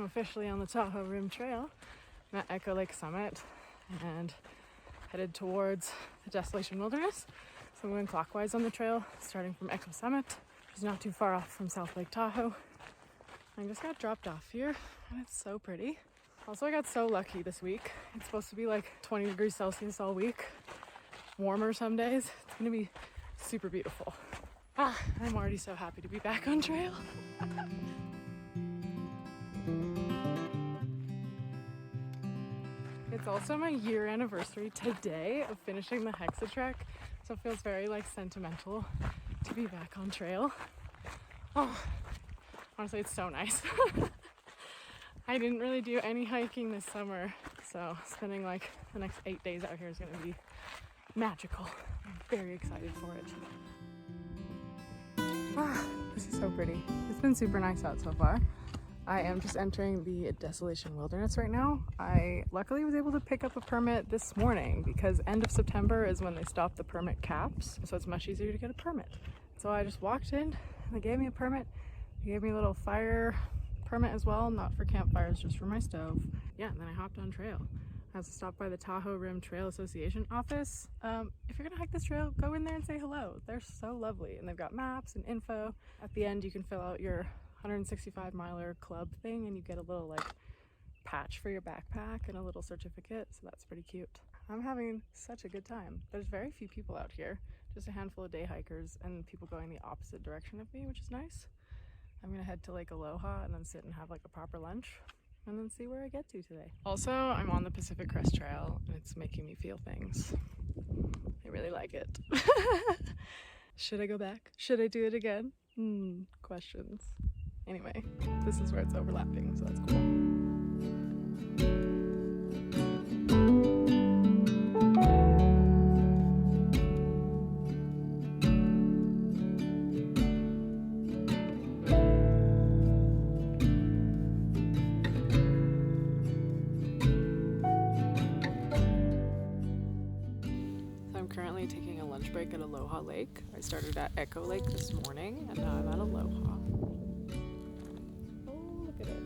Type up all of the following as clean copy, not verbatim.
officially on the Tahoe Rim Trail. I'm at Echo Lake Summit and headed towards the Desolation Wilderness. So I'm going clockwise on the trail, starting from Echo Summit, which is not too far off from South Lake Tahoe. I just got dropped off here and it's so pretty. Also, I got so lucky this week. It's supposed to be like 20 degrees Celsius all week. Warmer some days. It's gonna be super beautiful. I'm already so happy to be back on trail. It's also my year anniversary today of finishing the Hexa trek, so it feels very like sentimental to be back on trail. Oh, honestly, it's so nice. I didn't really do any hiking this summer, so spending like the next 8 days out here is gonna be magical. I'm very excited for it. This is so pretty. It's been super nice out so far. I am just entering the Desolation Wilderness right now. I luckily was able to pick up a permit this morning because end of September is when they stop the permit caps, so it's much easier to get a permit. So I just walked in and they gave me a permit. They gave me a little fire permit as well, not for campfires, just for my stove. Yeah, and then I hopped on trail. I was stopped by the Tahoe Rim Trail Association office. If you're gonna hike this trail, go in there and say hello. They're so lovely, and they've got maps and info. At the end, you can fill out your 165 miler club thing, and you get a little like patch for your backpack and a little certificate, so that's pretty cute. I'm having such a good time. There's very few people out here, just a handful of day hikers and people going the opposite direction of me, which is nice. I'm gonna head to Lake Aloha and then sit and have like a proper lunch and then see where I get to today. Also, I'm on the Pacific Crest Trail and it's making me feel things. I really like it. Should I go back? Should I do it again? Questions. Anyway, this is where it's overlapping, so that's cool. Taking a lunch break at Aloha Lake. I started at Echo Lake this morning and now I'm at Aloha. Oh, look at it.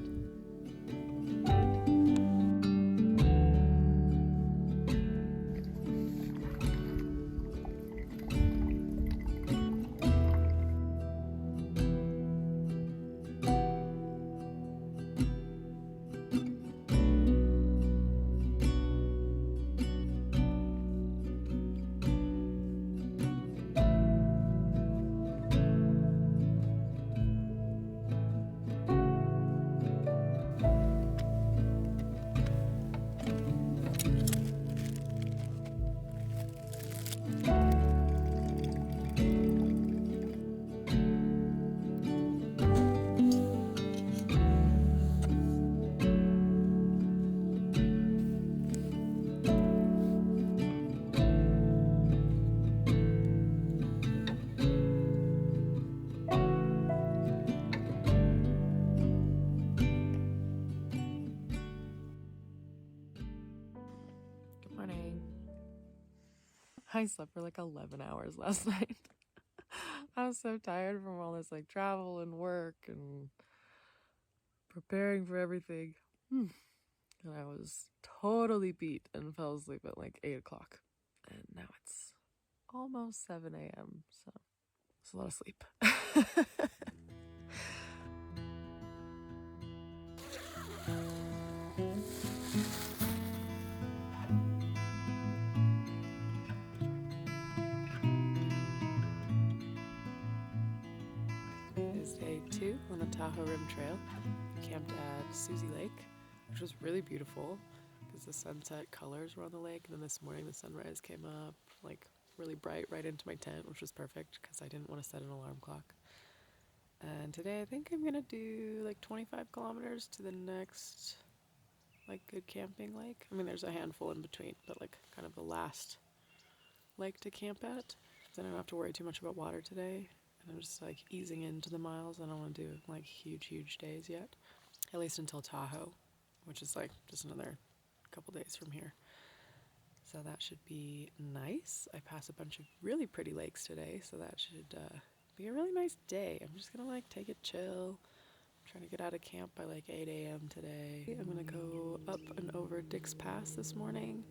I slept for like 11 hours last night. I was so tired from all this like travel and work and preparing for everything. And I was totally beat and fell asleep at like 8 o'clock. And now it's almost 7 a.m. So it's a lot of sleep. Day 2 on the Tahoe Rim Trail. We camped at Susie Lake, which was really beautiful because the sunset colors were on the lake, and then this morning the sunrise came up like really bright right into my tent, which was perfect because I didn't want to set an alarm clock. And today I think I'm gonna do like 25 kilometers to the next like good camping lake. I mean, there's a handful in between, but like kind of the last lake to camp at. So I don't have to worry too much about water today. And I'm just like easing into the miles. I don't want to do like huge days yet. At least until Tahoe, which is like just another couple days from here. So that should be nice. I pass a bunch of really pretty lakes today, so that should be a really nice day. I'm just gonna like take it chill, Trying to get out of camp by like 8 a.m. today. I'm gonna go up and over Dick's Pass this morning,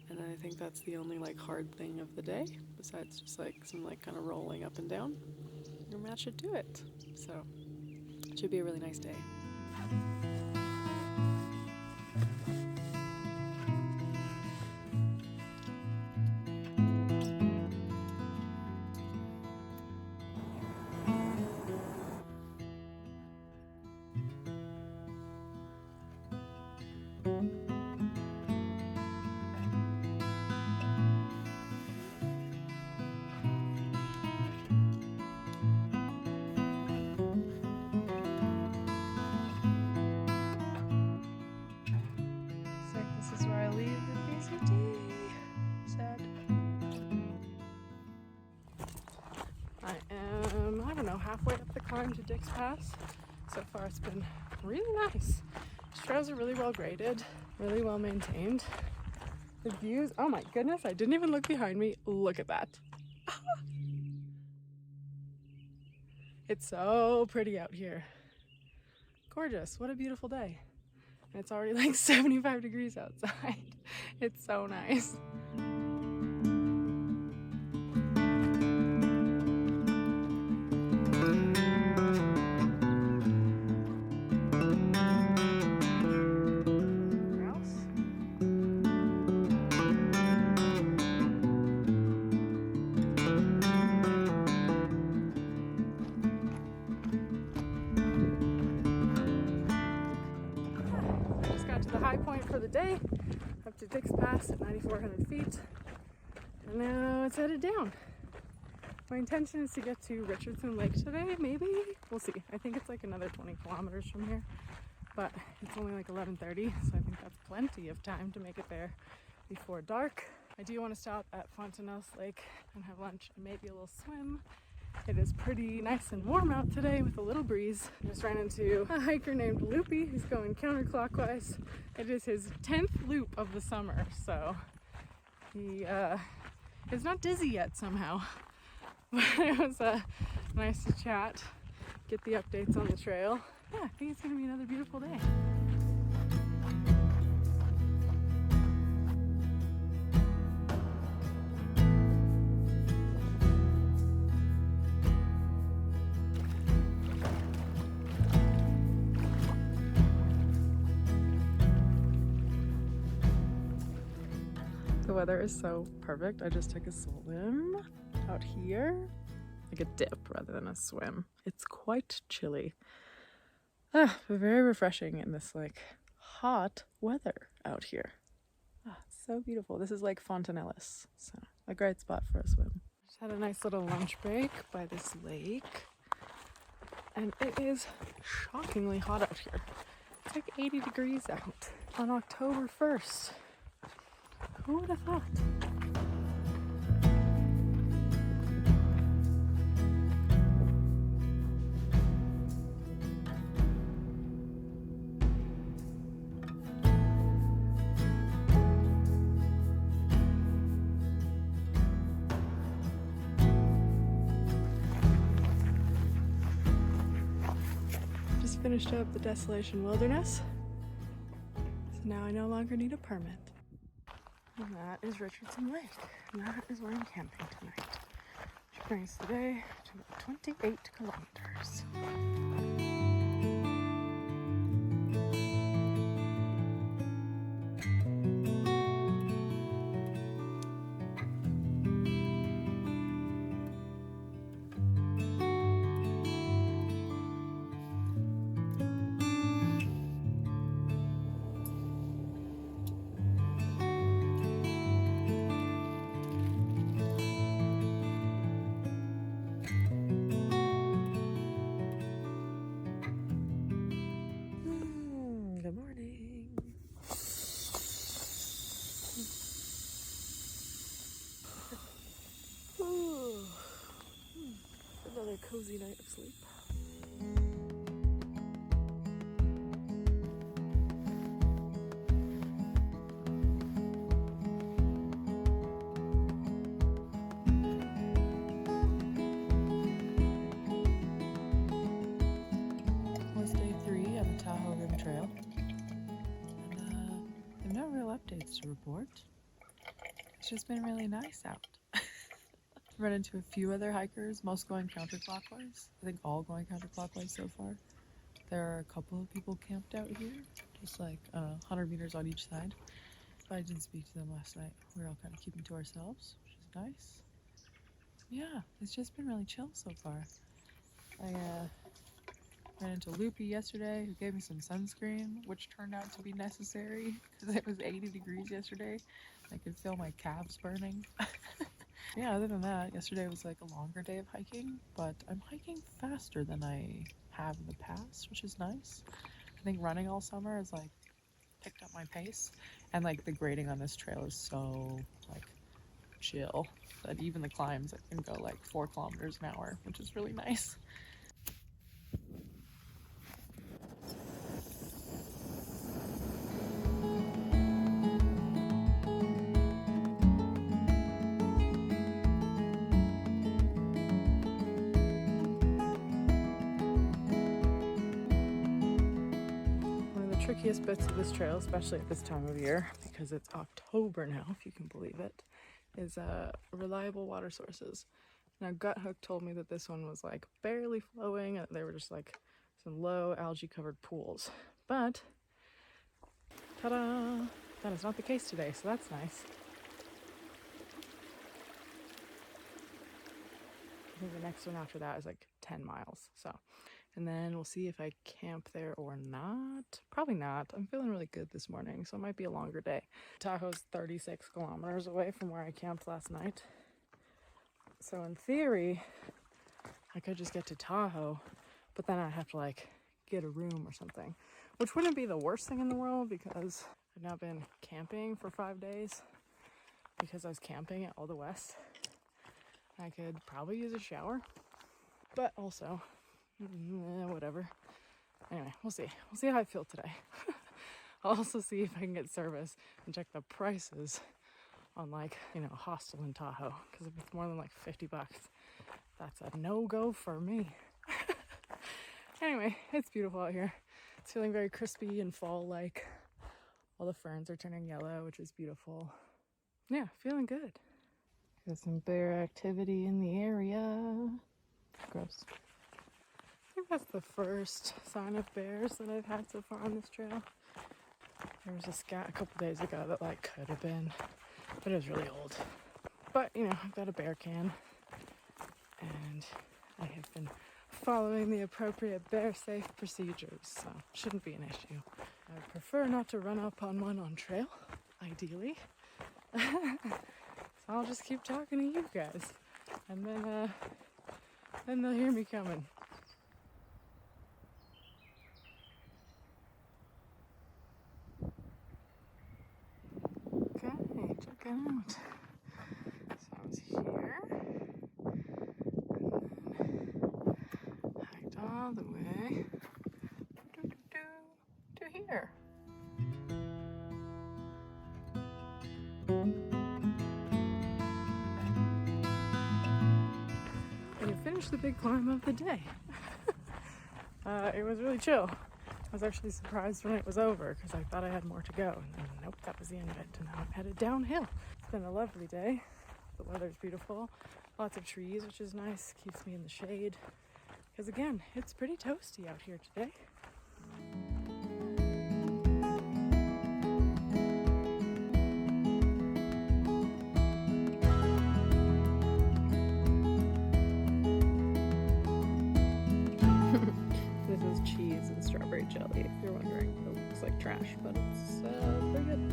and then I think that's the only like hard thing of the day, besides just like some like kind of rolling up and down. And that should do it. So it should be a really nice day. This is where I leave the PCT. Sad. I don't know, halfway up the climb to Dick's Pass. So far it's been really nice. These trails are really well graded, really well maintained. The views, oh my goodness, I didn't even look behind me. Look at that. It's so pretty out here. Gorgeous, what a beautiful day. And it's already like 75 degrees outside. It's so nice. For the day, up to Dick's Pass at 9,400 feet, and now it's headed down. My intention is to get to Richardson Lake today, maybe, we'll see. I think it's like another 20 kilometers from here, but it's only like 11:30, so I think that's plenty of time to make it there before dark. I do want to stop at Fontenelle's Lake and have lunch and maybe a little swim. It is pretty nice and warm out today with a little breeze. I just ran into a hiker named Loopy who's going counterclockwise. It is his 10th loop of the summer, so he is not dizzy yet somehow. But it was nice to chat, get the updates on the trail. Yeah, I think it's gonna be another beautiful day. The weather is so perfect. I just took a swim out here, like a dip rather than a swim. It's quite chilly, but very refreshing in this like hot weather out here. It's so beautiful. This is like Fontanellis, so a great spot for a swim. Just had a nice little lunch break by this lake, and it is shockingly hot out here. It's like 80 degrees out on October 1st. Who would have thought? Just finished up the Desolation Wilderness, so now I no longer need a permit. And that is Richardson Lake, and that is where I'm camping tonight, which brings the day to about 28 kilometers. Good morning. Another cozy night of sleep. Last day updates to report. It's just been really nice out. Run into a few other hikers, most going counterclockwise. I think all going counterclockwise so far. There are a couple of people camped out here, just like 100 meters on each side. But I didn't speak to them last night. We were all kind of keeping to ourselves, which is nice. Yeah, it's just been really chill so far. I ran into Loopy yesterday, who gave me some sunscreen, which turned out to be necessary because it was 80 degrees yesterday. I could feel my calves burning. Yeah, other than that, yesterday was like a longer day of hiking, but I'm hiking faster than I have in the past, which is nice. I think running all summer has like picked up my pace, and like the grading on this trail is so like chill that even the climbs I can go like 4 kilometers an hour, which is really nice. Trickiest bits of this trail, especially at this time of year, because it's October now, if you can believe it, is reliable water sources. Now, Gut Hook told me that this one was like barely flowing, and they were just like some low algae covered pools. But, ta-da! That is not the case today, so that's nice. I think the next one after that is like 10 miles, so. And then we'll see if I camp there or not. Probably not. I'm feeling really good this morning, so it might be a longer day. Tahoe's 36 kilometers away from where I camped last night. So in theory, I could just get to Tahoe, but then I'd have to like get a room or something, which wouldn't be the worst thing in the world because I've now been camping for 5 days because I was camping at All the West. I could probably use a shower, but also whatever. Anyway, we'll see. We'll see how I feel today. I'll also see if I can get service and check the prices on like, a hostel in Tahoe. Because if it's more than like $50, that's a no-go for me. Anyway, it's beautiful out here. It's feeling very crispy and fall-like. All the ferns are turning yellow, which is beautiful. Yeah, feeling good. Got some bear activity in the area. Gross. I think that's the first sign of bears that I've had so far on this trail. There was a scat a couple days ago that like could have been, but it was really old. But I've got a bear can, and I have been following the appropriate bear safe procedures, so shouldn't be an issue. I would prefer not to run up on one on trail, ideally. So I'll just keep talking to you guys, and then they'll hear me coming. Okay, check it out. So I was here, and then hiked all the way to here. And we finished the big climb of the day. It was really chill. I was actually surprised when it was over because I thought I had more to go, and then nope, that was the end of it, and now I'm headed downhill. It's been a lovely day. The weather's beautiful, lots of trees, which is nice, keeps me in the shade, because again, it's pretty toasty out here today. This is cheese and strawberry jelly, if you're wondering. It looks like trash, but it's pretty good.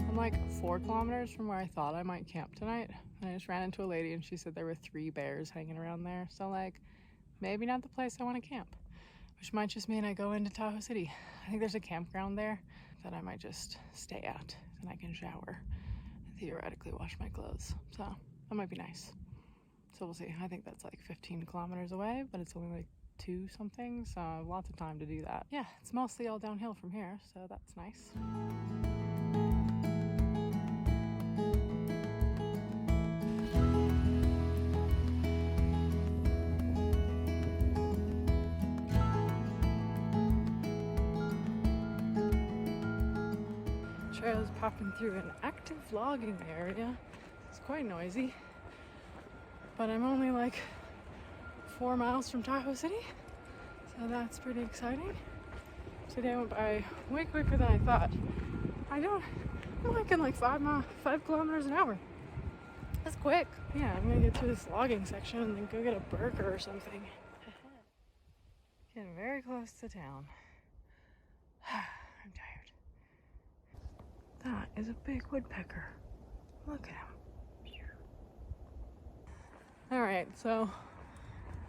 I'm like 4 kilometers from where I thought I might camp tonight. I just ran into a lady and she said there were 3 bears hanging around there. So like, maybe not the place I want to camp, which might just mean I go into Tahoe City. I think there's a campground there that I might just stay at, and I can shower and theoretically wash my clothes. So that might be nice. So we'll see. I think that's like 15 kilometers away, but it's only like 2 something, so lots of time to do that. Yeah, it's mostly all downhill from here, so that's nice. Trail's popping through an active logging area. It's quite noisy, but I'm only like 4 miles from Tahoe City, so that's pretty exciting. Today went by way quicker than I thought. I'm like in like 5 kilometers an hour. That's quick. Yeah, I'm gonna get through this logging section and then go get a burger or something. Getting very close to town. I'm tired. That is a big woodpecker. Look at him. All right, so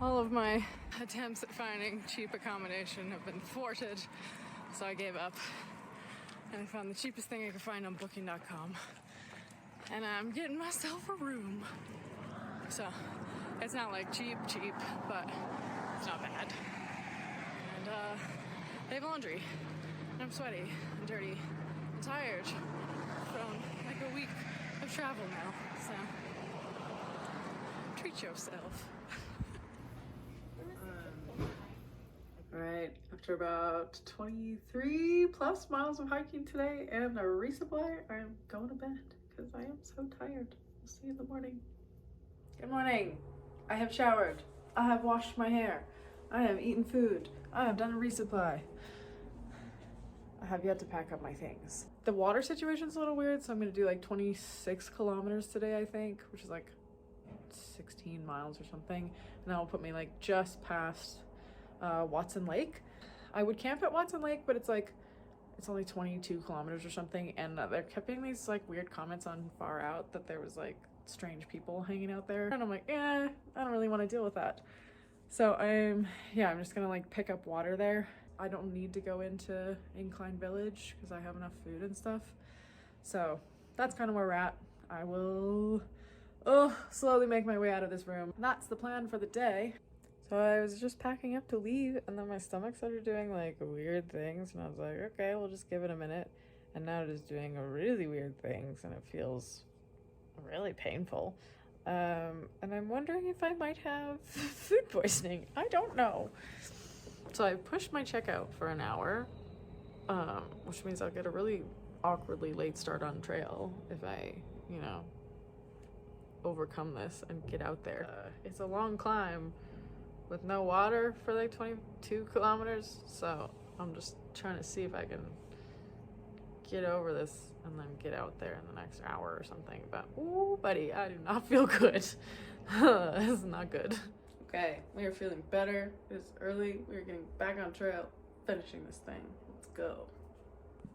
all of my attempts at finding cheap accommodation have been thwarted, so I gave up. And I found the cheapest thing I could find on booking.com. And I'm getting myself a room. So it's not like cheap, but it's not bad. And they have laundry. And I'm sweaty and dirty and tired from like a week of travel now. So treat yourself. All right, after about 23 plus miles of hiking today and a resupply, I'm going to bed because I am so tired. We'll see you in the morning. Good morning. I have showered. I have washed my hair. I have eaten food. I have done a resupply. I have yet to pack up my things. The water situation's a little weird, so I'm gonna do like 26 kilometers today, I think, which is like 16 miles or something. And that will put me like just past Watson Lake. I would camp at Watson Lake, but it's only 22 kilometers or something, and they're kept getting these like weird comments on Far Out that there was like strange people hanging out there, and I'm like, I don't really want to deal with that. So I'm just gonna like pick up water there. I don't need to go into Incline Village because I have enough food and stuff. So that's kind of where we're at. I will slowly make my way out of this room. That's the plan for the day. So I was just packing up to leave, and then my stomach started doing like weird things, and I was like, okay, we'll just give it a minute. And now it is doing really weird things, and it feels really painful. And I'm wondering if I might have food poisoning. I don't know. So I pushed my checkout for an hour, which means I'll get a really awkwardly late start on trail if I, overcome this and get out there. It's a long climb with no water for like 22 kilometers, so I'm just trying to see if I can get over this and then get out there in the next hour or something. But ooh, buddy, I do not feel good. This is not good. Okay, we are feeling better. It's early. We're getting back on trail, finishing this thing. Let's go.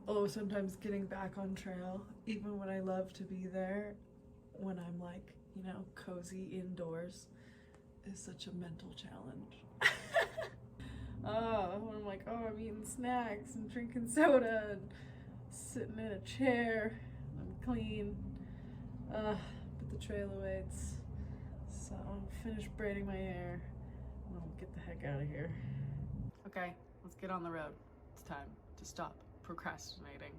Oh, sometimes getting back on trail, even when I love to be there, when I'm like, cozy indoors, is such a mental challenge. When I'm like, I'm eating snacks and drinking soda and sitting in a chair, and I'm clean. But the trail awaits. So I'll finish braiding my hair and I'll get the heck out of here. Okay, let's get on the road. It's time to stop procrastinating.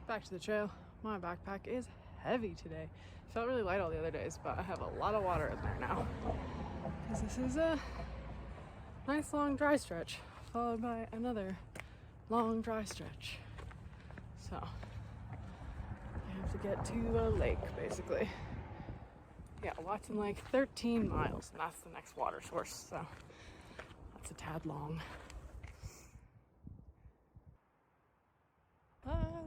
Back to the trail. My backpack is heavy today. It felt really light all the other days, but I have a lot of water in there now. Because this is a nice long dry stretch, followed by another long dry stretch. So I have to get to a lake, basically. Yeah, Watson Lake, 13 miles, and that's the next water source, so that's a tad long.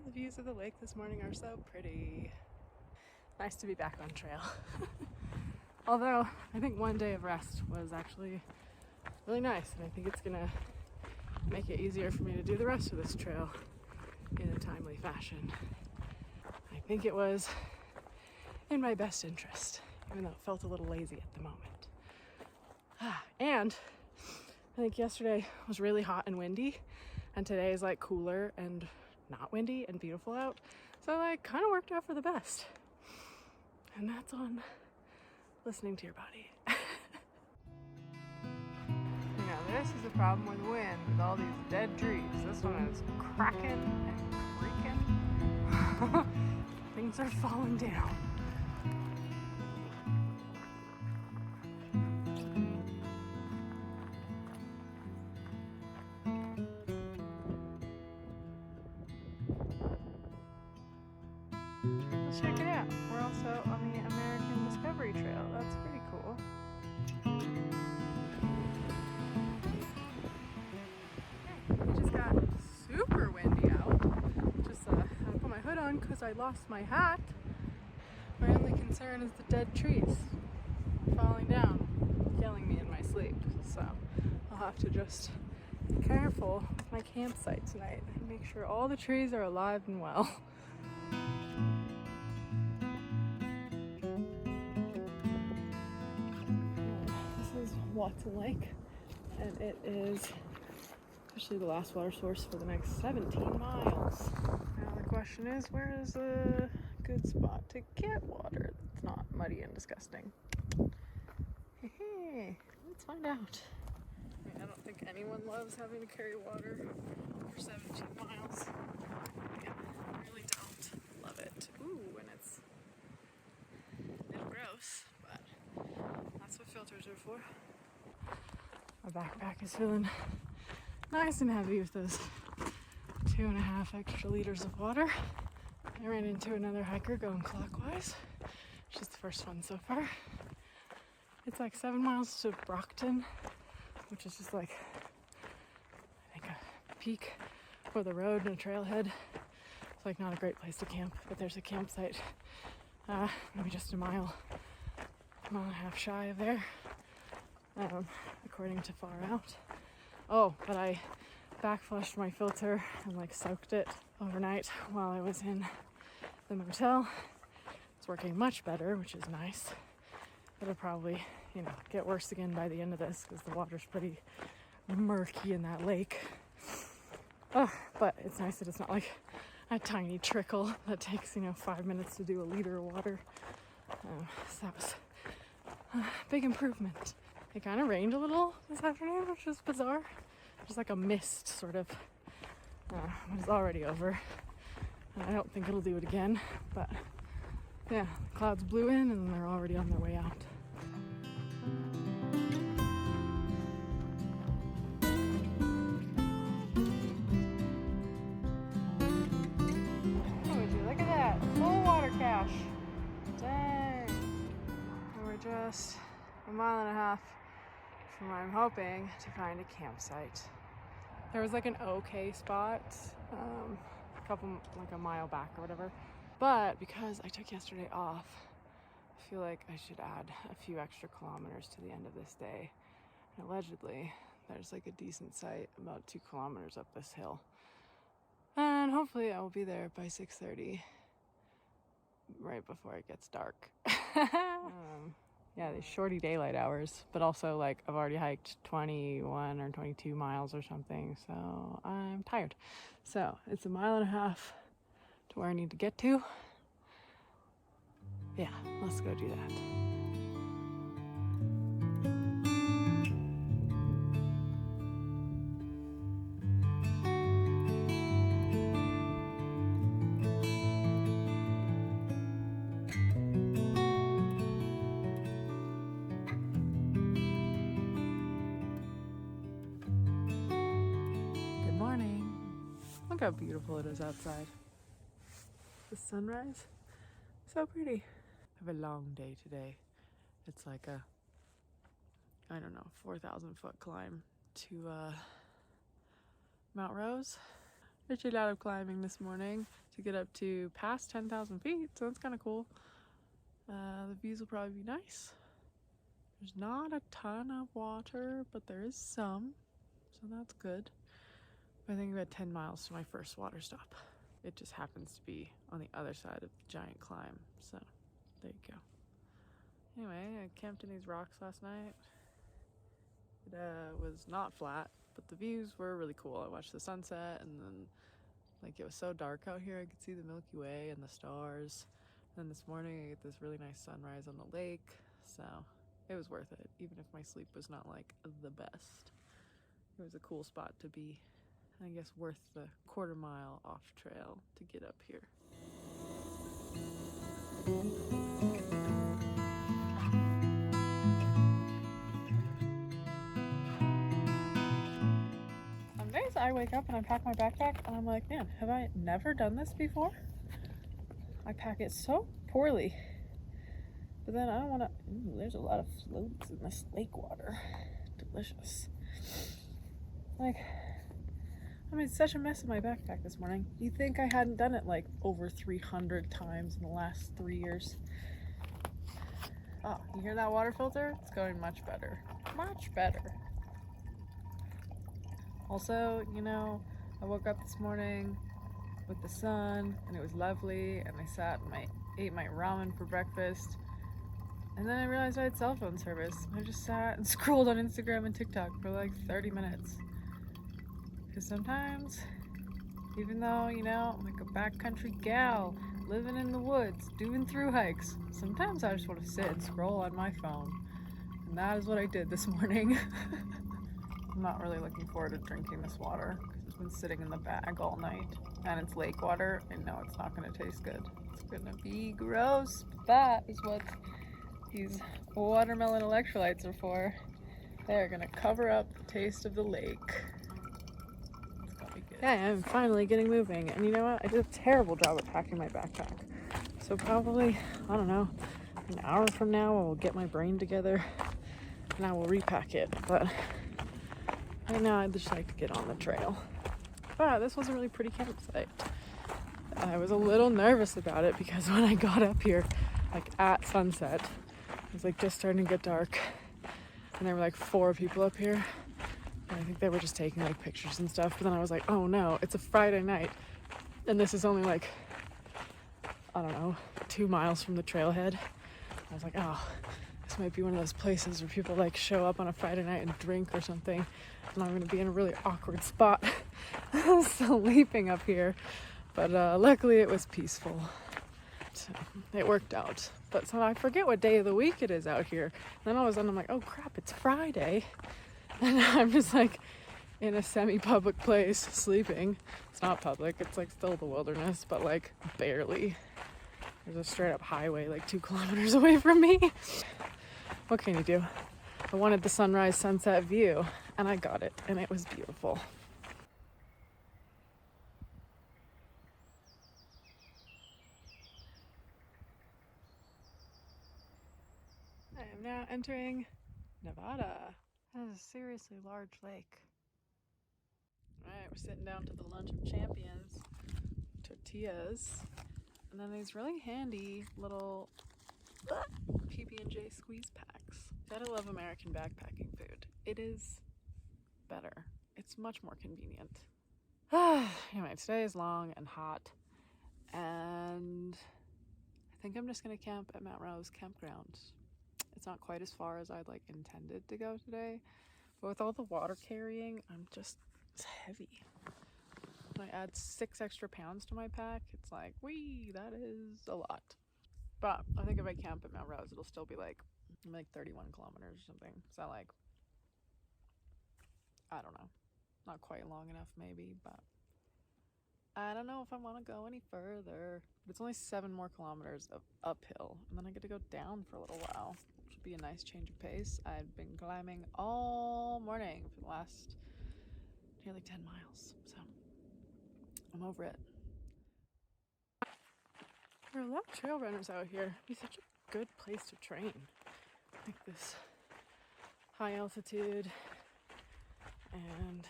The views of the lake this morning are so pretty. Nice to be back on trail. Although, I think one day of rest was actually really nice, and I think it's gonna make it easier for me to do the rest of this trail in a timely fashion. I think it was in my best interest, even though it felt a little lazy at the moment. And I think yesterday was really hot and windy, and today is like cooler and not windy and beautiful out. So like kind of worked out for the best. And that's on listening to your body. this is the problem with wind, with all these dead trees. This one is cracking and creaking. Things are falling down. Check it out. We're also on the American Discovery Trail. That's pretty cool. It just got super windy out. Just I put my hood on because I lost my hat. My only concern is the dead trees falling down, killing me in my sleep. So I'll have to just be careful with my campsite tonight and make sure all the trees are alive and well. Watson Lake, and it is officially the last water source for the next 17 miles. Now the question is, where is a good spot to get water that's not muddy and disgusting? Hey, let's find out. I don't think anyone loves having to carry water for 17 miles. Yeah, I really don't love it. Ooh, and it's a little gross, but that's what filters are for. My backpack is feeling nice and heavy with those 2.5 extra liters of water. I ran into another hiker going clockwise. She's the first one so far. It's like 7 miles to Brockton, which is just like, I think, a peak for the road and a trailhead. It's like not a great place to camp, but there's a campsite maybe just a mile and a half shy of there. According to Far Out. Oh, but I backflushed my filter and like soaked it overnight while I was in the motel. It's working much better, which is nice. It'll probably, get worse again by the end of this because the water's pretty murky in that lake. But it's nice that it's not like a tiny trickle that takes, 5 minutes to do a liter of water. So that was a big improvement. It kind of rained a little this afternoon, which was bizarre. Just like a mist, sort of. It's already over. I don't think it'll do it again, but yeah, the clouds blew in and they're already on their way out. Oh, would you look at that? Full water cache. Dang. And we're just a mile and a half from where I'm hoping to find a campsite. There was like an okay spot, like a mile back or whatever. But because I took yesterday off, I feel like I should add a few extra kilometers to the end of this day. And allegedly, there's like a decent site about 2 kilometers up this hill. And hopefully I will be there by 6:30, right before it gets dark. Yeah, these shorty daylight hours, but also like I've already hiked 21 or 22 miles or something, so I'm tired. So it's a mile and a half to where I need to get to. Yeah, let's go do that. Look how beautiful it is outside. The sunrise, so pretty. I have a long day today. It's like a, 4,000 foot climb to Mount Rose. I did a lot of climbing this morning to get up to past 10,000 feet, so that's kind of cool. The views will probably be nice. There's not a ton of water, but there is some, so that's good. I think about 10 miles to my first water stop. It just happens to be on the other side of the giant climb, so there you go. Anyway, I camped in these rocks last night. It was not flat, but the views were really cool. I watched the sunset, and then it was so dark out here, I could see the Milky Way and the stars. And then this morning I get this really nice sunrise on the lake, so it was worth it, even if my sleep was not the best. it was a cool spot to be. I guess worth the quarter mile off trail to get up here. Some days I wake up and I pack my backpack and I'm like, man, have I never done this before? I pack it so poorly. But then I don't want to. There's a lot of floats in this lake water. Delicious. Like, I made such a mess of my backpack this morning. You'd think I hadn't done it like over 300 times in the last 3 years. Oh, you hear that water filter? It's going much better. Much better. Also, you know, I woke up this morning with the sun and it was lovely, and I sat and ate my ramen for breakfast. And then I realized I had cell phone service. I just sat and scrolled on Instagram and TikTok for like 30 minutes. Because sometimes, even though, you know, I'm like a backcountry gal, living in the woods, doing through hikes, sometimes I just want to sit and scroll on my phone. And that is what I did this morning. I'm not really looking forward to drinking this water because it's been sitting in the bag all night. And it's lake water, and no, it's not going to taste good. It's going to be gross. But that is what these watermelon electrolytes are for. They're going to cover up the taste of the lake. It's going to be good. Yeah, I'm finally getting moving. And you know what? I did a terrible job at packing my backpack. So probably, I don't know, an hour from now I will get my brain together and I will repack it. But right now I'd just like to get on the trail. But this was a really pretty campsite. I was a little nervous about it because when I got up here, like at sunset, it was like just starting to get dark, and there were like 4 people up here, and I think they were just taking like pictures and stuff. But then I was like, oh no, it's a Friday night, and this is only like, I don't know, 2 miles from the trailhead. I was like, oh, this might be one of those places where people like show up on a Friday night and drink or something, and I'm gonna be in a really awkward spot sleeping up here. But luckily it was peaceful, so it worked out. But so I forget what day of the week it is out here, and then all of a sudden I'm like, oh crap, it's Friday, and I'm just like in a semi-public place sleeping. It's not public, it's like still the wilderness, but like barely. There's a straight up highway like 2 kilometers away from me. What can you do? I wanted the sunrise sunset view, and I got it, and it was beautiful. I am now entering Nevada. That is a seriously large lake. Alright, we're sitting down to the lunch of champions. Tortillas. And then these really handy little PB&J squeeze packs. Gotta love American backpacking food. It is better. It's much more convenient. Anyway, today is long and hot, and I think I'm just gonna camp at Mount Rose campground. It's not quite as far as I'd like intended to go today, but with all the water carrying, it's heavy. When I add 6 extra pounds to my pack, it's like, whee, that is a lot. But I think if I camp at Mount Rose, it'll still be like 31 kilometers or something. So like, I don't know, not quite long enough maybe, but I don't know if I want to go any further. But it's only 7 more kilometers of uphill, and then I get to go down for a little while, which would be a nice change of pace. I've been climbing all morning for the last nearly 10 miles, so I'm over it. There are a lot of trail runners out here. It'd be such a good place to train. Like this high altitude and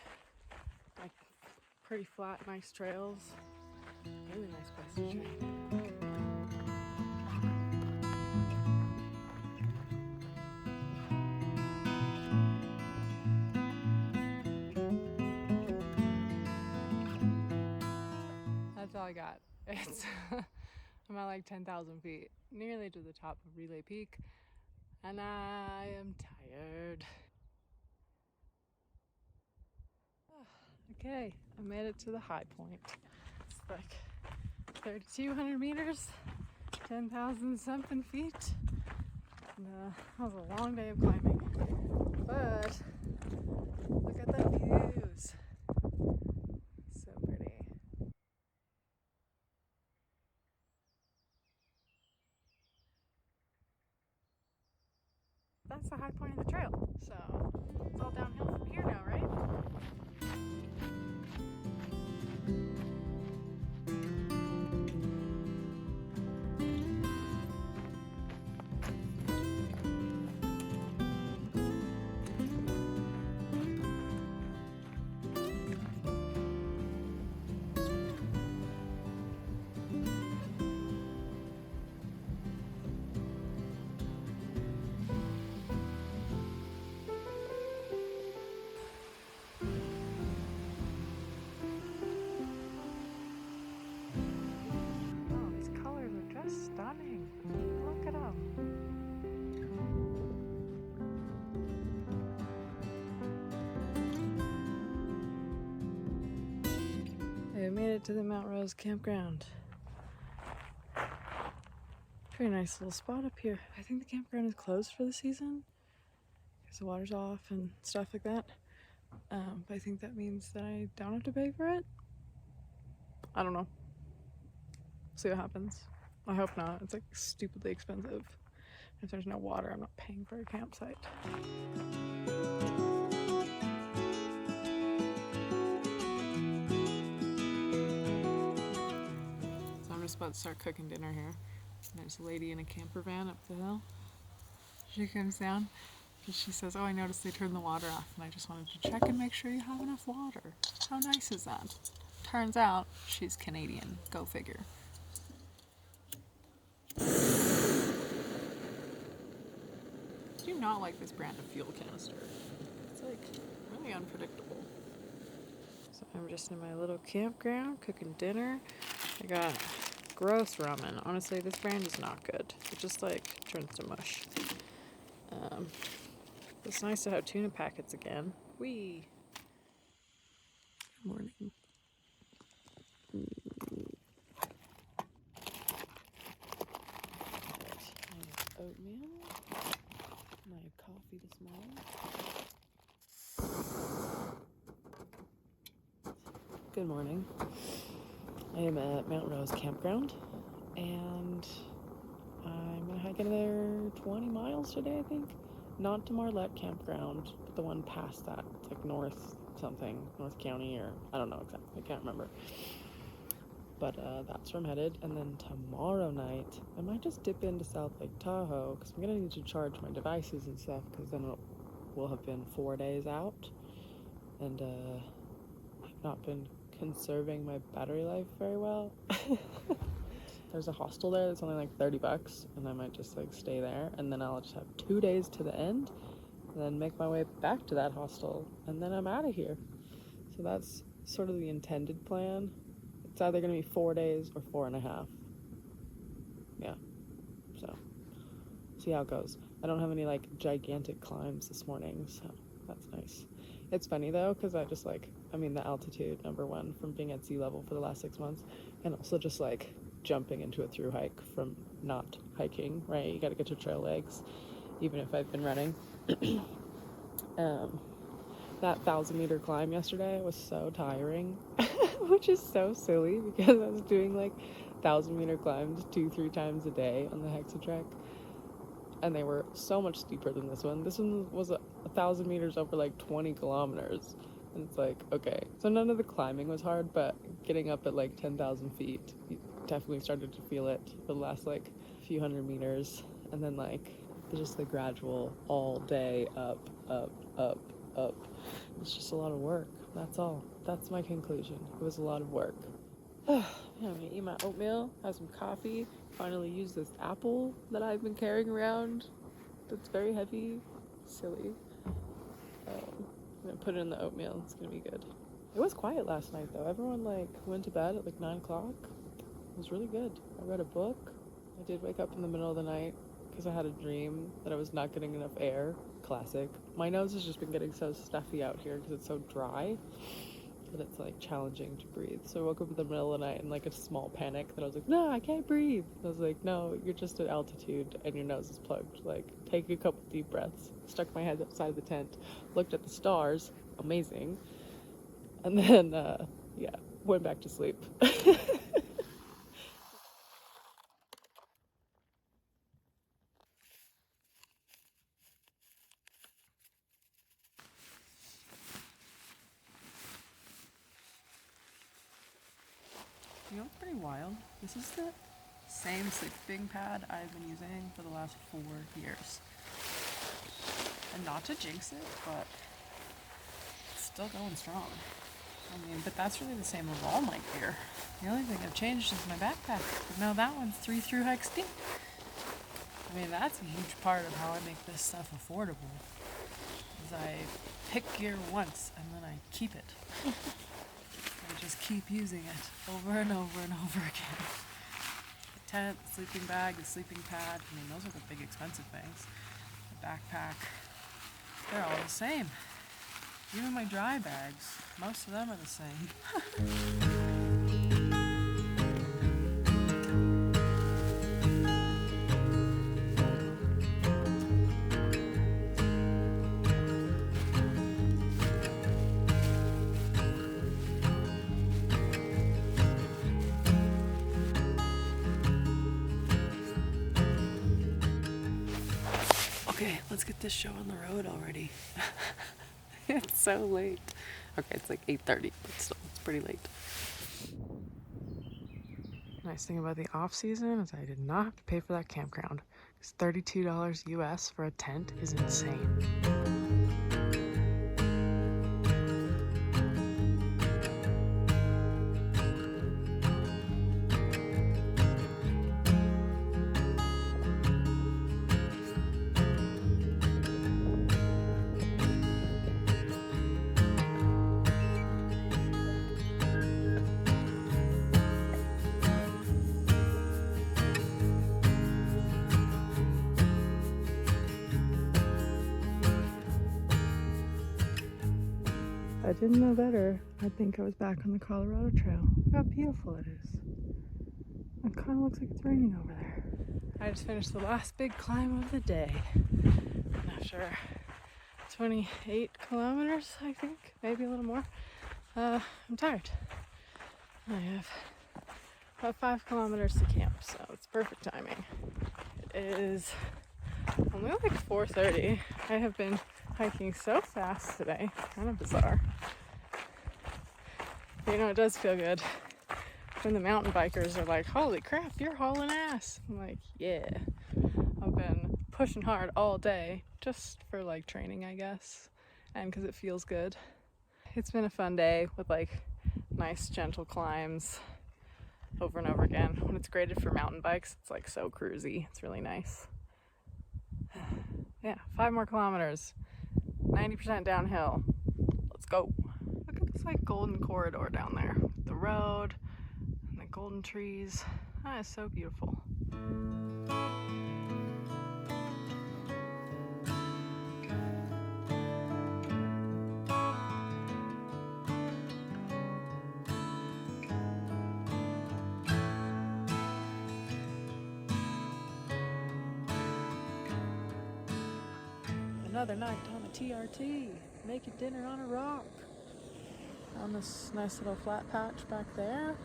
like pretty flat, nice trails. Really nice place to train. That's all I got. It's I'm at like 10,000 feet, nearly to the top of Relay Peak, and I am tired. Okay, I made it to the high point. It's like 3,200 meters, 10,000 something feet. And, that was a long day of climbing, but look at that view. the high point of the trail. So it's all downhill from here now, right? Stunning. Look at them. We made it to the Mount Rose campground. Pretty nice little spot up here. I think the campground is closed for the season because the water's off and stuff like that. But I think that means that I don't have to pay for it. I don't know. See what happens. I hope not. It's like stupidly expensive. If there's no water, I'm not paying for a campsite. So I'm just about to start cooking dinner here. There's a lady in a camper van up the hill. She comes down and she says, "Oh, I noticed they turned the water off and I just wanted to check and make sure you have enough water." How nice is that? Turns out she's Canadian. Go figure. I do not like this brand of fuel canister. It's like really unpredictable. So I'm just in my little campground cooking dinner. I got gross ramen. Honestly, this brand is not good. It just like turns to mush. It's nice to have tuna packets again. Whee! Good morning. Oatmeal. And I had coffee this morning. Good morning. I am at Mount Rose Campground, and I'm gonna hike another 20 miles today, I think. Not to Marlette Campground, but the one past that. It's like North County, or I don't know exactly. I can't remember. But that's where I'm headed. And then tomorrow night, I might just dip into South Lake Tahoe because I'm going to need to charge my devices and stuff because then it will have been 4 days out. And I've not been conserving my battery life very well. There's a hostel there that's only like $30 and I might just like stay there. And then I'll just have 2 days to the end and then make my way back to that hostel. And then I'm out of here. So that's sort of the intended plan. It's either going to be 4 days or 4.5. Yeah. So, see how it goes. I don't have any, like, gigantic climbs this morning, so that's nice. It's funny, though, because the altitude, number one, from being at sea level for the last 6 months, and also just, like, jumping into a thru-hike from not hiking, right? You got to get your trail legs, even if I've been running. That 1,000-meter climb yesterday was so tiring. Which is so silly because I was doing like 1,000-meter climbs 2-3 times a day on the Hexatrek, and they were so much steeper than this one. This one was 1,000 meters over like 20 kilometers, and it's like, okay, so none of the climbing was hard, but getting up at like 10,000 feet, you definitely started to feel it for the last like few hundred meters, and then like just the gradual all day up. It's just a lot of work. That's all. That's my conclusion. It was a lot of work. I'm gonna eat my oatmeal, have some coffee, finally use this apple that I've been carrying around that's very heavy. Silly. I'm gonna put it in the oatmeal. It's gonna be good. It was quiet last night though. Everyone like went to bed at like 9 o'clock. It was really good. I read a book. I did wake up in the middle of the night because I had a dream that I was not getting enough air. Classic. My nose has just been getting so stuffy out here because it's so dry that it's like challenging to breathe. So I woke up in the middle of the night in like a small panic that I was like, no, I can't breathe. I was like, no, you're just at altitude and your nose is plugged. Like, take a couple deep breaths. Stuck my head outside the tent, looked at the stars, amazing, and then went back to sleep. wild. This is the same sleeping pad I've been using for the last 4 years. And not to jinx it, but it's still going strong. I mean, but that's really the same of all my gear. The only thing I've changed is my backpack. But no, that one's 3 Thru-Hikes deep. I mean, that's a huge part of how I make this stuff affordable. Is I pick gear once and then I keep it. I just keep using it over and over and over again. The tent, the sleeping bag, the sleeping pad. I mean, those are the big expensive things. The backpack. They're all the same. Even my dry bags, most of them are the same. Okay, let's get this show on the road already. It's so late. Okay, it's like 8:30, but still, it's pretty late. Nice thing about the off season is I did not have to pay for that campground. Because $32 US for a tent is insane. If I didn't know better, I'd think I was back on the Colorado Trail. Look how beautiful it is. It kind of looks like it's raining over there. I just finished the last big climb of the day. After 28 kilometers, I think, maybe a little more. I'm tired. I have about 5 kilometers to camp, so it's perfect timing. It is only like 4:30. I have been hiking so fast today. Kind of bizarre. You know, it does feel good when the mountain bikers are like, holy crap, you're hauling ass. I'm like, yeah. I've been pushing hard all day just for like training, I guess, and because it feels good. It's been a fun day with like nice gentle climbs over and over again. When it's graded for mountain bikes, it's like so cruisy. It's really nice. Yeah, 5 more kilometers. 90% downhill. Let's go. Look at this like golden corridor down there. The road and the golden trees. That is so beautiful. Another night on a TRT, naked dinner on a rock. On this nice little flat patch back there.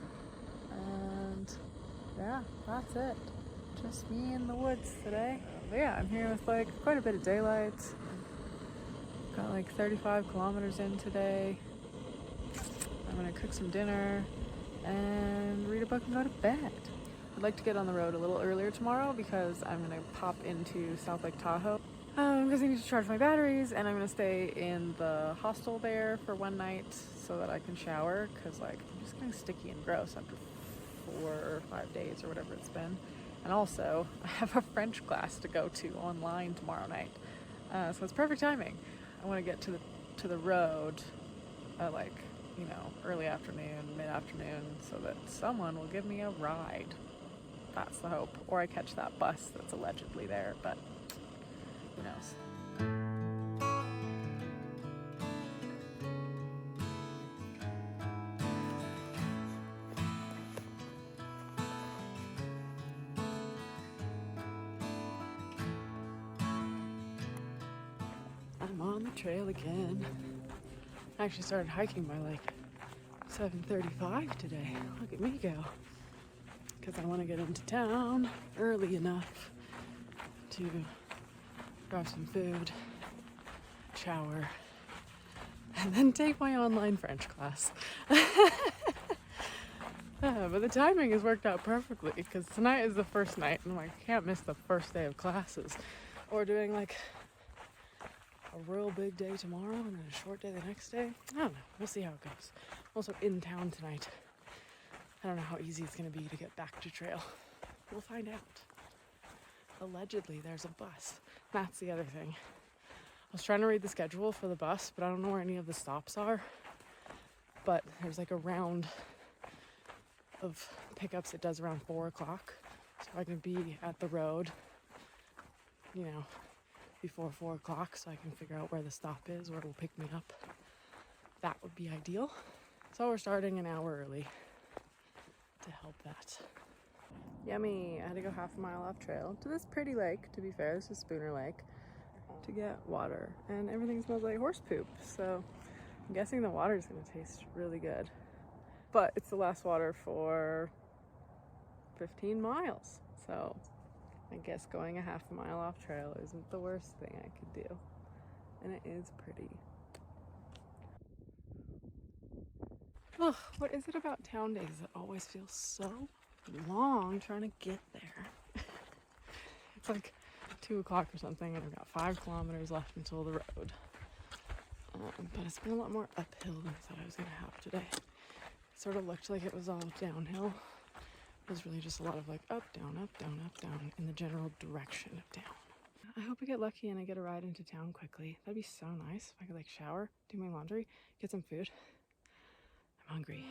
And yeah, that's it. Just me in the woods today. But yeah, I'm here with like quite a bit of daylight. Got like 35 kilometers in today. I'm gonna cook some dinner and read a book and go to bed. I'd like to get on the road a little earlier tomorrow because I'm gonna pop into South Lake Tahoe. Because I need to charge my batteries, and I'm gonna stay in the hostel there for one night so that I can shower, because like I'm just getting sticky and gross after 4 or 5 days or whatever it's been. And also I have a French class to go to online tomorrow night, so it's perfect timing. I want to get to the road at like, you know, early afternoon, mid-afternoon, so that someone will give me a ride. That's the hope. Or I catch that bus that's allegedly there, but who knows? I'm on the trail again. I actually started hiking by like 7:35 today. Look at me go. Because I want to get into town early enough to grab some food, shower, and then take my online French class. But the timing has worked out perfectly because tonight is the first night and I can't miss the first day of classes. Or doing like a real big day tomorrow and then a short day the next day. I don't know. We'll see how it goes. I'm also in town tonight. I don't know how easy it's going to be to get back to trail. We'll find out. Allegedly, there's a bus. That's the other thing. I was trying to read the schedule for the bus, but I don't know where any of the stops are. But there's like a round of pickups it does around 4 o'clock. So I can be at the road, you know, before 4 o'clock so I can figure out where the stop is, where it'll pick me up. That would be ideal. So we're starting an hour early to help that. Yummy! I had to go half a mile off trail to this pretty lake, to be fair, this is Spooner Lake, to get water. And everything smells like horse poop, so I'm guessing the water is going to taste really good. But it's the last water for 15 miles, so I guess going a half a mile off trail isn't the worst thing I could do. And it is pretty. Ugh, what is it about town days that always feels so long trying to get there? It's like 2 o'clock or something and I've got 5 kilometers left until the road. But it's been a lot more uphill than I thought I was going to have today. It sort of looked like it was all downhill. It was really just a lot of like up, down, up, down, up, down in the general direction of down. I hope I get lucky and I get a ride into town quickly. That'd be so nice if I could like shower, do my laundry, get some food. I'm hungry.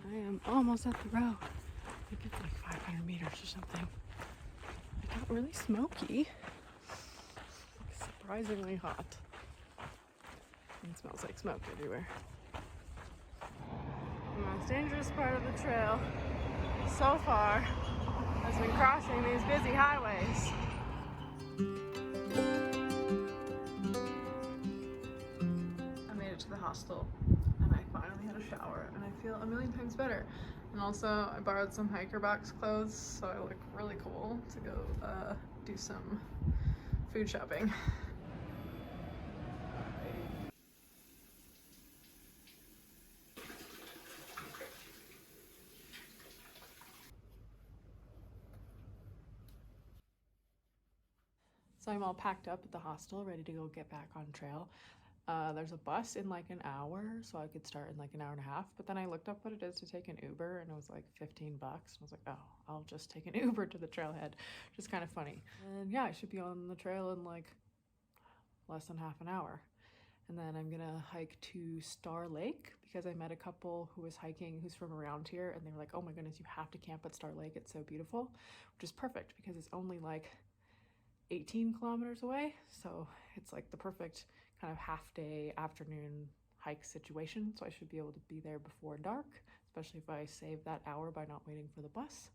I am almost at the road. I think it's like 500 meters or something. It got really smoky. Like surprisingly hot. And it smells like smoke everywhere. The most dangerous part of the trail so far has been crossing these busy highways. I made it to the hostel and I finally had a shower and I feel a million times better. And also I borrowed some hiker box clothes so I look really cool to go do some food shopping. So I'm all packed up at the hostel, ready to go get back on trail. There's a bus in like an hour, so I could start in like an hour and a half. But then I looked up what it is to take an Uber, and it was like 15 bucks. And I was like, oh, I'll just take an Uber to the trailhead, which is kind of funny. And yeah, I should be on the trail in like less than half an hour. And then I'm gonna hike to Star Lake because I met a couple who was hiking who's from around here, and they were like, oh my goodness, you have to camp at Star Lake. It's so beautiful, which is perfect because it's only like 18 kilometers away, so it's like the perfect kind of half-day afternoon hike situation. So I should be able to be there before dark, especially if I save that hour by not waiting for the bus.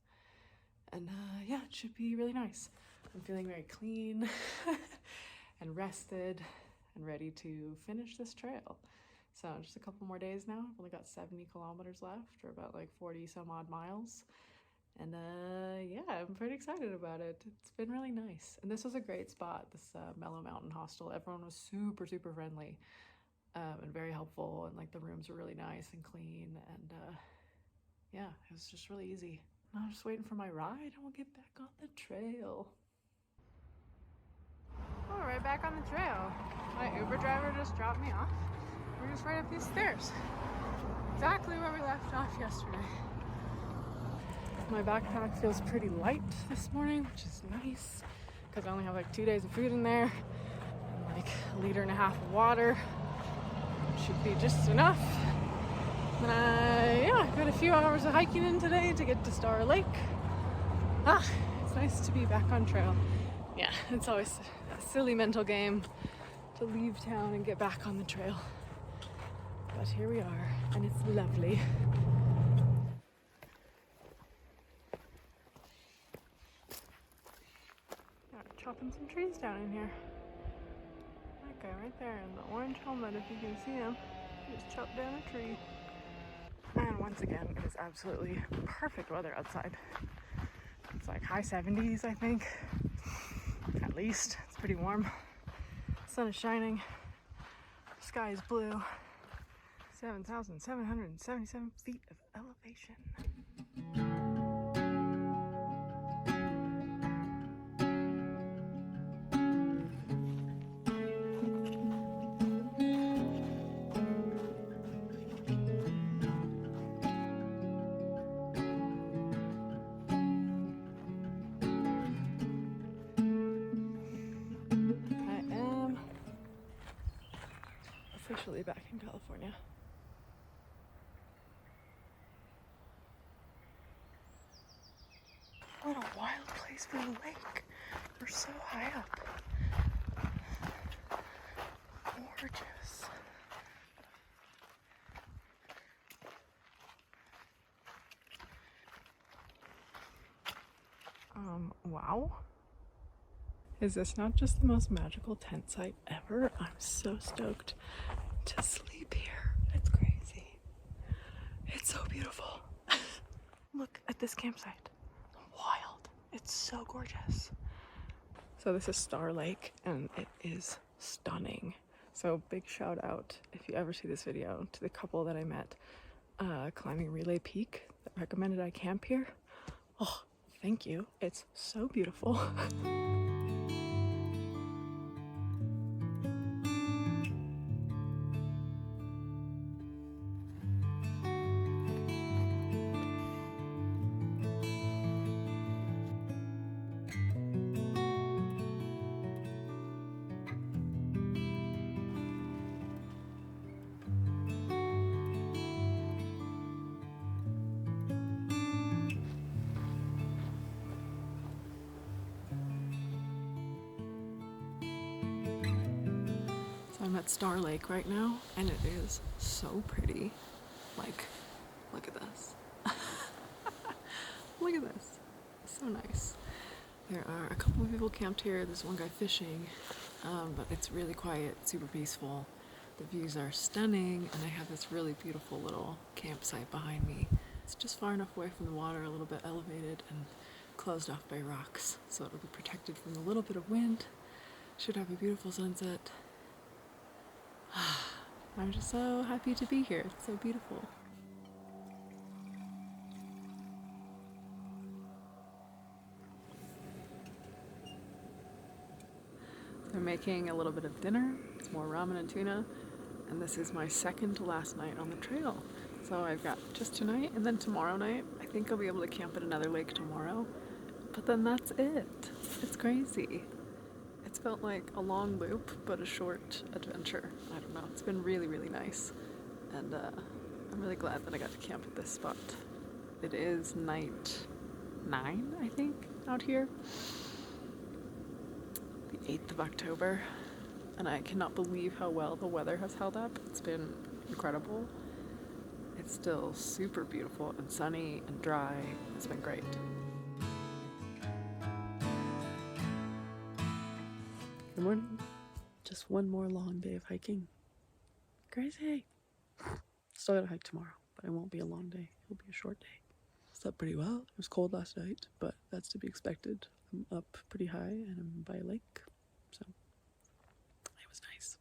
And yeah, it should be really nice. I'm feeling very clean and rested and ready to finish this trail. So just a couple more days now. I've only got 70 kilometers left, or about like 40 some odd miles. And yeah, I'm pretty excited about it. It's been really nice. And this was a great spot, this Mellow Mountain Hostel. Everyone was super, super friendly and very helpful. And like the rooms were really nice and clean. And yeah, it was just really easy. Now I'm just waiting for my ride and we'll get back on the trail. Oh, we're right back on the trail. My Uber driver just dropped me off. We're just right up these stairs. Exactly where we left off yesterday. My backpack feels pretty light this morning, which is nice because I only have like 2 days of food in there and like 1.5 liters of water. Should be just enough. And yeah, I've got a few hours of hiking in today to get to Star Lake. It's nice to be back on trail. Yeah, it's always a silly mental game to leave town and get back on the trail. But here we are, and it's lovely. Chopping some trees down in here. That guy right there in the orange helmet, if you can see him, he just chopped down a tree. And once again, it is absolutely perfect weather outside. It's like high 70s, I think. At least. It's pretty warm. Sun is shining. Sky is blue. 7,777 feet of elevation. Officially back in California. What a wild place for a lake. We're so high up. Gorgeous. Wow. Is this not just the most magical tent site ever? I'm so stoked to sleep here. It's crazy. It's so beautiful. Look at this campsite. Wild. It's so gorgeous. So this is Star Lake and it is stunning. So big shout out, if you ever see this video, to the couple that I met climbing Relay Peak that recommended I camp here. Oh, thank you. It's so beautiful. I'm at Star Lake right now, and it is so pretty. Like, look at this. Look at this. So nice. There are a couple of people camped here. There's one guy fishing, but it's really quiet, super peaceful. The views are stunning, and I have this really beautiful little campsite behind me. It's just far enough away from the water, a little bit elevated, and closed off by rocks, so it'll be protected from a little bit of wind. Should have a beautiful sunset. I'm just so happy to be here. It's so beautiful. I'm making a little bit of dinner. It's more ramen and tuna. And this is my second to last night on the trail. So I've got just tonight and then tomorrow night. I think I'll be able to camp at another lake tomorrow. But then that's it. It's crazy. It's felt like a long loop, but a short adventure. I don't know. It's been really, really nice. And I'm really glad that I got to camp at this spot. It is night 9, I think, out here. The 8th of October. And I cannot believe how well the weather has held up. It's been incredible. It's still super beautiful and sunny and dry. It's been great. Good morning. Just one more long day of hiking. Crazy. Still gotta hike tomorrow, but it won't be a long day. It'll be a short day. Slept pretty well. It was cold last night, but that's to be expected. I'm up pretty high and I'm by a lake, so it was nice.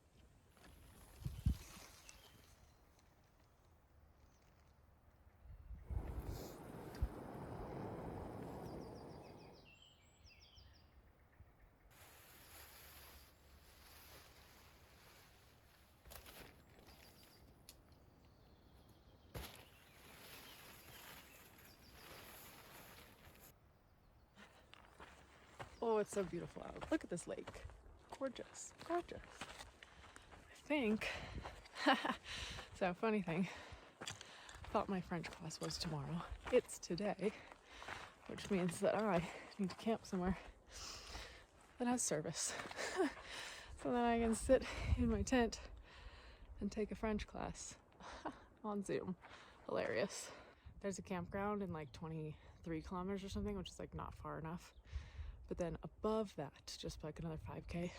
Oh, it's so beautiful out. Look at this lake. Gorgeous, gorgeous. I think, so funny thing, thought my French class was tomorrow. It's today, which means that I need to camp somewhere that has service. So then I can sit in my tent and take a French class on Zoom. Hilarious. There's a campground in like 23 kilometers or something, which is like not far enough. But then above that, just like another 5K,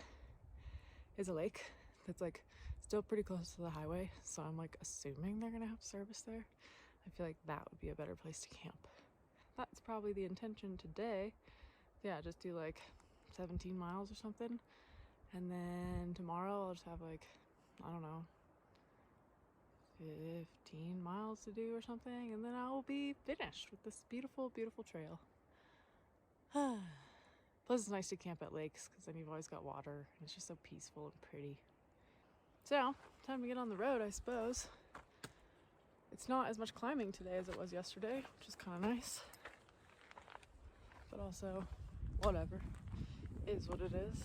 is a lake that's like still pretty close to the highway. So I'm like assuming they're gonna have service there. I feel like that would be a better place to camp. That's probably the intention today. Yeah, just do like 17 miles or something. And then tomorrow I'll just have like, I don't know, 15 miles to do or something. And then I will be finished with this beautiful, beautiful trail. Plus it's nice to camp at lakes because then you've always got water and it's just so peaceful and pretty. So, time to get on the road, I suppose. It's not as much climbing today as it was yesterday, which is kind of nice. But also, whatever. It is what it is.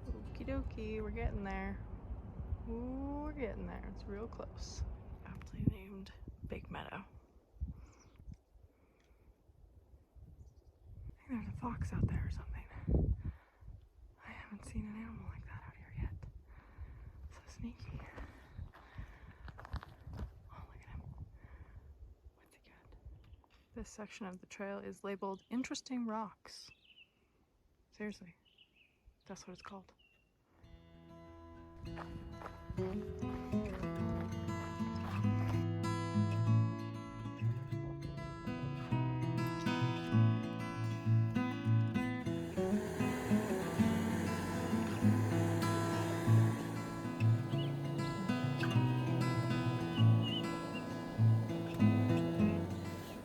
Okie dokie, we're getting there. Ooh, we're getting there. It's real close. Aptly named Big Meadow. I think there's a fox out there or something. I haven't seen an animal like that out here yet. So sneaky. Oh, look at him. What's he got? This section of the trail is labeled Interesting Rocks. Seriously, that's what it's called.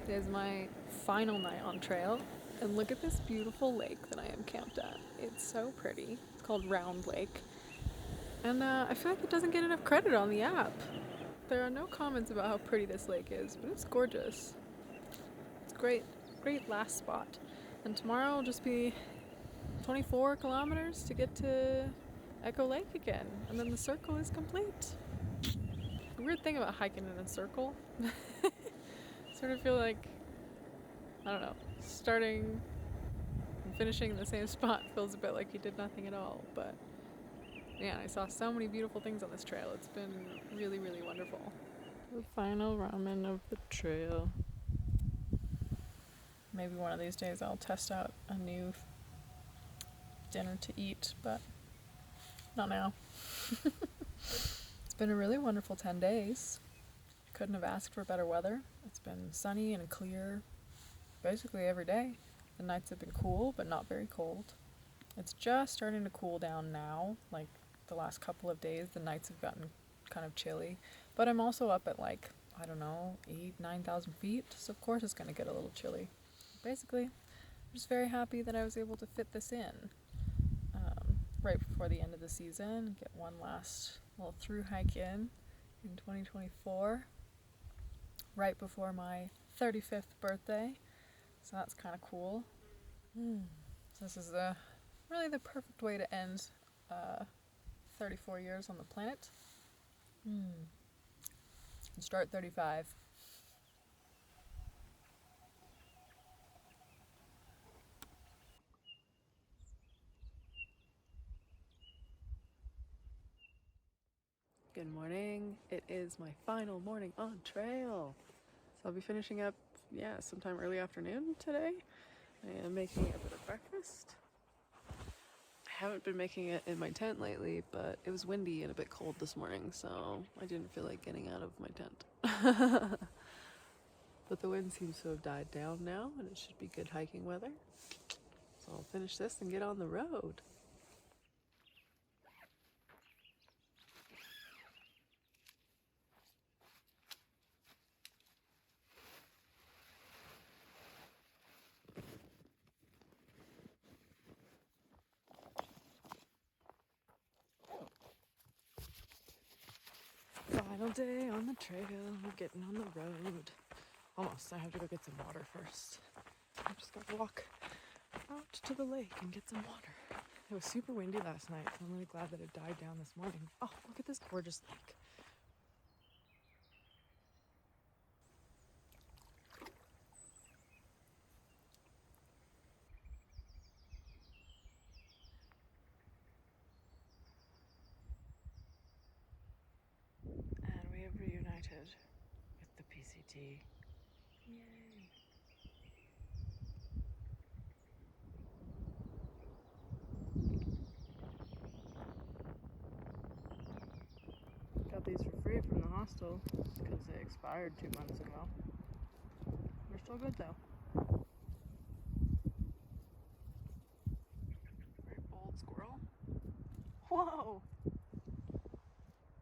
It is my final night on trail, and look at this beautiful lake that I am camped at. It's so pretty. It's called Round Lake, and I feel like it doesn't get enough credit on the app. There are no comments about how pretty this lake is, but it's gorgeous. It's great, great last spot. And tomorrow will just be 24 kilometers to get to Echo Lake again, and then the circle is complete. The weird thing about hiking in a circle, sort of feel like, I don't know, starting and finishing in the same spot feels a bit like you did nothing at all, but man, I saw so many beautiful things on this trail. It's been really, really wonderful. The final ramen of the trail. Maybe one of these days I'll test out a new dinner to eat, but not now. It's been a really wonderful 10 days. Couldn't have asked for better weather. It's been sunny and clear basically every day. The nights have been cool, but not very cold. It's just starting to cool down now. Like the last couple of days, the nights have gotten kind of chilly. But I'm also up at like, I don't know, 9,000 feet. So of course it's going to get a little chilly. Basically, I'm just very happy that I was able to fit this in right before the end of the season. Get one last little Thru-Hike in 2024. Right before my 35th birthday. So that's kind of cool. So this is really the perfect way to end 34 years on the planet. And start 35. Good morning. It is my final morning on trail. So I'll be finishing up, sometime early afternoon today. I am making a bit of breakfast. I haven't been making it in my tent lately, but it was windy and a bit cold this morning, so I didn't feel like getting out of my tent. But the wind seems to have died down now, and it should be good hiking weather. So I'll finish this and get on the road. Final day on the trail, we're getting on the road. Almost, I have to go get some water first. I just gotta walk out to the lake and get some water. It was super windy last night, so I'm really glad that it died down this morning. Oh, look at this gorgeous lake. And we have reunited with the PCT. Yay! Got these for free from the hostel because they expired 2 months ago. They're still good though. Very bold squirrel. Whoa!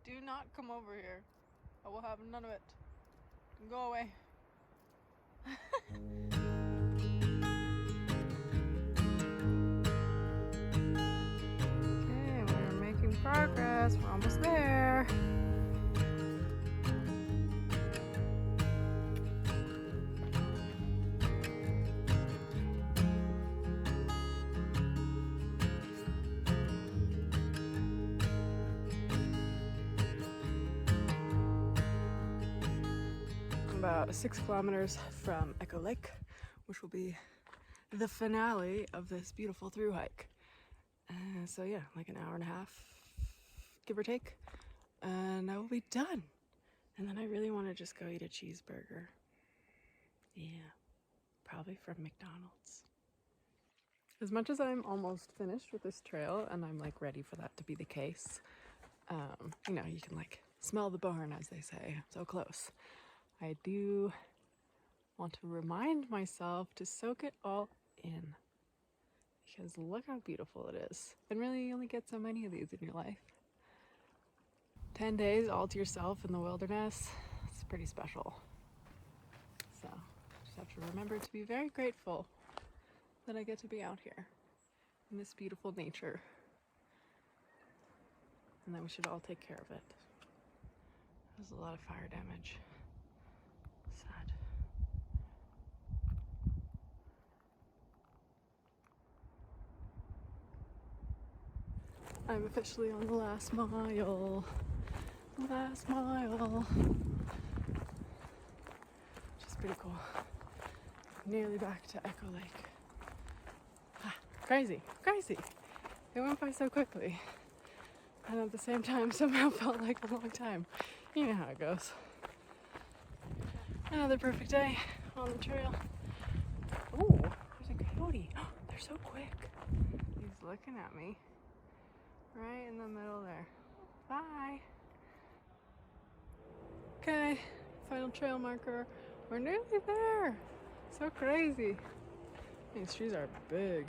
Do not come over here. I will have none of it. Go away. Okay, we're making progress. We're almost there. About 6 kilometers from Echo Lake, which will be the finale of this beautiful through hike. So yeah, like an hour and a half, give or take, and I will be done. And then I really want to just go eat a cheeseburger. Yeah, probably from McDonald's. As much as I'm almost finished with this trail, and I'm like ready for that to be the case, you know, you can like smell the barn, as they say, so close. I do want to remind myself to soak it all in, because look how beautiful it is. And really, you only get so many of these in your life. 10 days all to yourself in the wilderness, it's pretty special. So, just have to remember to be very grateful that I get to be out here in this beautiful nature, and that we should all take care of it. There's a lot of fire damage. Sad. I'm officially on the last mile. Last mile. Which is pretty cool. Nearly back to Echo Lake. Ah, crazy, crazy. It went by so quickly. And at the same time, somehow felt like a long time. You know how it goes. Another perfect day on the trail. Oh, there's a coyote. Oh, they're so quick. He's looking at me. Right in the middle there. Bye. Okay, final trail marker. We're nearly there. So crazy. These trees are big.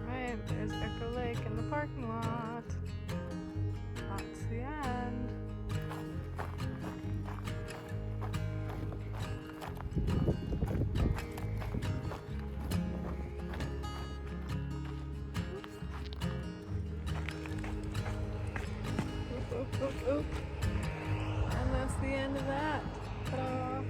Right, there's Echo Lake in the parking lot. That's the end. Oop, oop, oop. And that's the end of that. Ta-da.